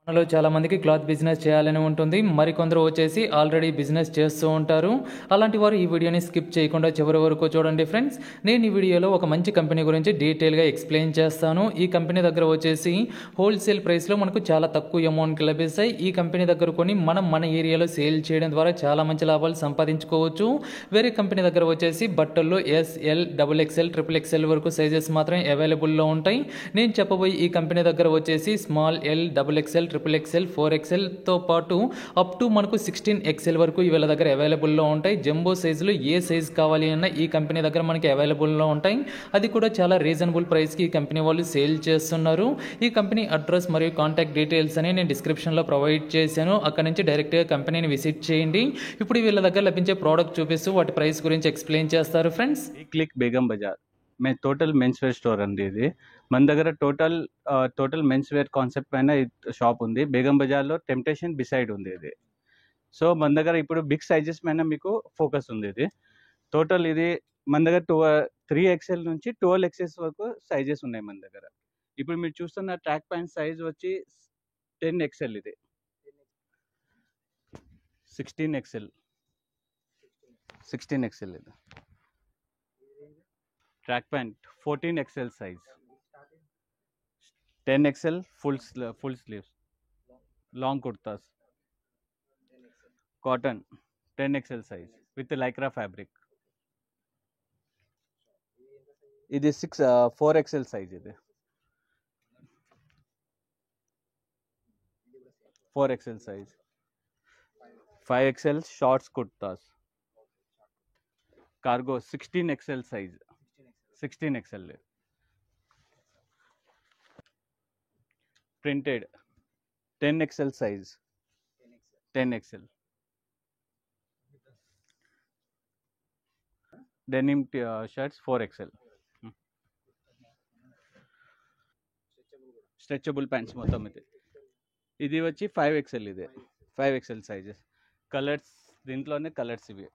మనలో చాలామందికి cloth business చేయాలని ఉంటుంది. మరికొందరు వచ్చేసి ఆల్రెడీ బిజినెస్ చేస్తూ ఉంటారు. అలాంటి వారు ఈ వీడియోని స్కిప్ చేయకుండా చివరి వరకు చూడండి ఫ్రెండ్స్. నేను ఈ వీడియోలో ఒక మంచి కంపెనీ గురించి డీటెయిల్గా ఎక్స్ప్లెయిన్ చేస్తాను. ఈ కంపెనీ దగ్గర వచ్చేసి హోల్సేల్ ప్రైస్లో మనకు చాలా తక్కువ అమౌంట్కి లభిస్తాయి. ఈ కంపెనీ దగ్గర కొని మనం మన ఏరియాలో సేల్ చేయడం ద్వారా చాలా మంచి లాభాలు సంపాదించుకోవచ్చు. వేరే కంపెనీ దగ్గర వచ్చేసి బట్టల్లో SL, double XL, triple XL వరకు సైజెస్ మాత్రమే అవైలబుల్లో ఉంటాయి. నేను చెప్పబోయే ఈ కంపెనీ దగ్గర వచ్చేసి small L, double XL, triple XL, 4XLతో పాటు అప్ టు మనకు 16XL వరకు వీళ్ళ దగ్గర అవైలబుల్లో ఉంటాయి. జంబో సైజులో ఏ సైజ్ కావాలి అన్న ఈ కంపెనీ దగ్గర మనకి అవైలబుల్లో ఉంటాయి. అది కూడా చాలా రీజనబుల్ ప్రైస్కి ఈ కంపెనీ వాళ్ళు సేల్ చేస్తున్నారు. ఈ కంపెనీ అడ్రస్ మరియు కాంటాక్ట్ డీటెయిల్స్ అని నేను డిస్క్రిప్షన్లో ప్రొవైడ్ చేశాను. అక్కడ నుంచి డైరెక్ట్గా కంపెనీని విజిట్ చేయండి. ఇప్పుడు వీళ్ళ దగ్గర లభించే ప్రోడక్ట్ చూపిస్తూ వాటి ప్రైస్ గురించి ఎక్స్ప్లెయిన్ చేస్తారు ఫ్రెండ్స్. ఈ క్లిక్ బేగం బజార్ మే టోటల్ మెన్స్ వేర్ స్టోర్ అండి. ఇది మన దగ్గర టోటల్ మెన్స్ వేర్ కాన్సెప్ట్ పైన షాప్ ఉంది. బేగం బజార్లో టెంప్టేషన్ బిసైడ్ ఉంది ఇది. సో మన దగ్గర ఇప్పుడు బిగ్ సైజెస్ పైన మీకు ఫోకస్ ఉంది. ఇది టోటల్ ఇది మన దగ్గర 3XL నుంచి 12XS వరకు సైజెస్ ఉన్నాయి మన దగ్గర. ఇప్పుడు మీరు చూస్తున్న ట్రాక్ ప్యాంట్ సైజ్ వచ్చి 10XL, ఇది 16XL ఇది track pant 14XL size, 10XL full sleeves, long kurtas, cotton 10XL size with Lycra fabric. ఇది 4XL సైజ్, ఇది 4XL size, 5XL shorts kurtas, cargo 16XL size, 16XL printed 10XL size, 10XL denim shirts 4XL, stretchable pants మొత్తం. ఇది వచ్చి 5XL, ఇది 5XL sizes. Colours దీంట్లోనే colours ఇవి.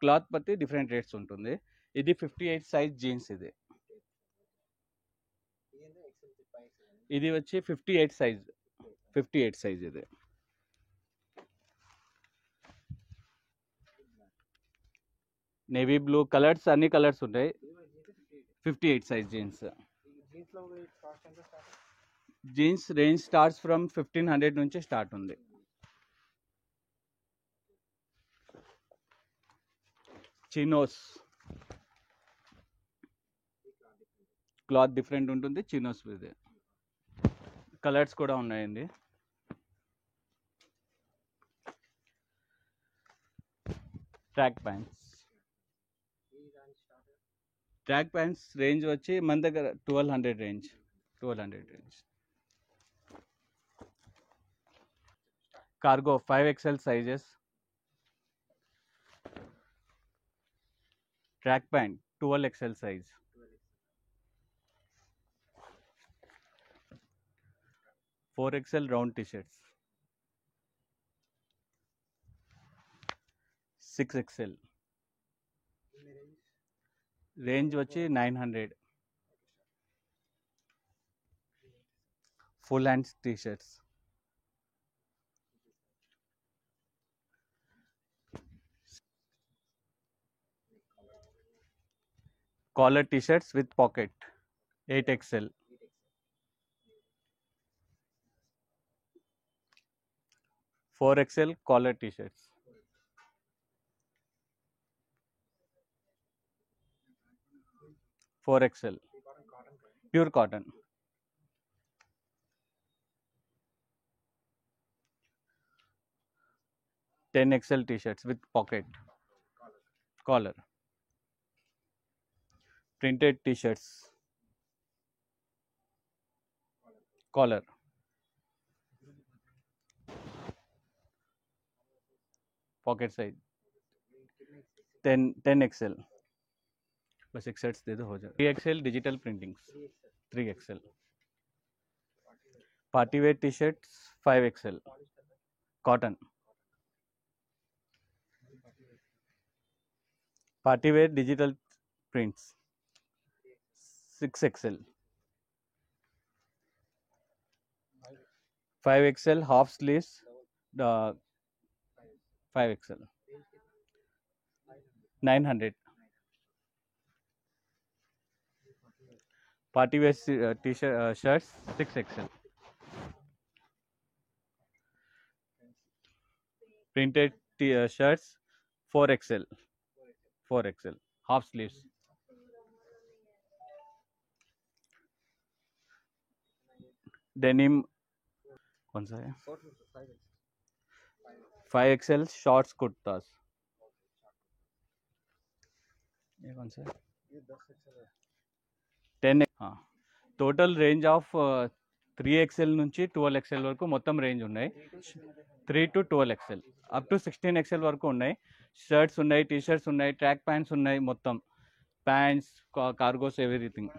Cloth బట్టి different rates ఉంటుంది. ఇది 58 సైజ్ జీన్స్, ఇది వచ్చి 58 సైజ్ ఇది. నేవీ బ్లూ కలర్స్, అన్ని కలర్స్ ఉంటాయి. 58 size jeans range starts from 1500 నుంచి స్టార్ట్ ఉంది. చినోస్ క్లాత్ డిఫరెంట్ ఉంటుంది. చినోస్ ఇది కలర్స్ కూడా ఉన్నాయండి. ట్రాక్ ప్యాంట్స్ రేంజ్ వచ్చి మన దగ్గర 1200 range. Cargo 5XL sizes. Track pant 12XL size, 4XL round T-shirts, 6XL range వచ్చి 900. Full hands T-shirts, collar T-shirts with pocket 8XL, 4XL collar T-shirts, 4XL pure cotton, 10XL T-shirts with pocket caller, printed t-shirts, collar, pocket size 10XL, बस एक sets दे दो हो जाए. 3XL digital printings, 3XL party wear T shirts 5XL cotton, party wear digital prints. 6XL, 5XL half sleeves, 5XL, 900. Party wear t-shirt shirts, 6XL. Printed shirts, 4XL, 4XL half sleeves. Denim कौन सा है 5XL shorts kurtas. ये कौन सा है 10. हाँ total range of 3XL నుంచి 12XL వరకు మొత్తం రేంజ్ ఉన్నాయి. 3 to 12XL up to 16XL వరకు ఉన్నాయి. షర్ట్స్ ఉన్నాయి, టీ షర్ట్స్ ఉన్నాయి, ట్రాక్ ప్యాంట్స్ ఉన్నాయి, మొత్తం ప్యాంట్స్, కార్గోస్, ఎవ్రీథింగ్.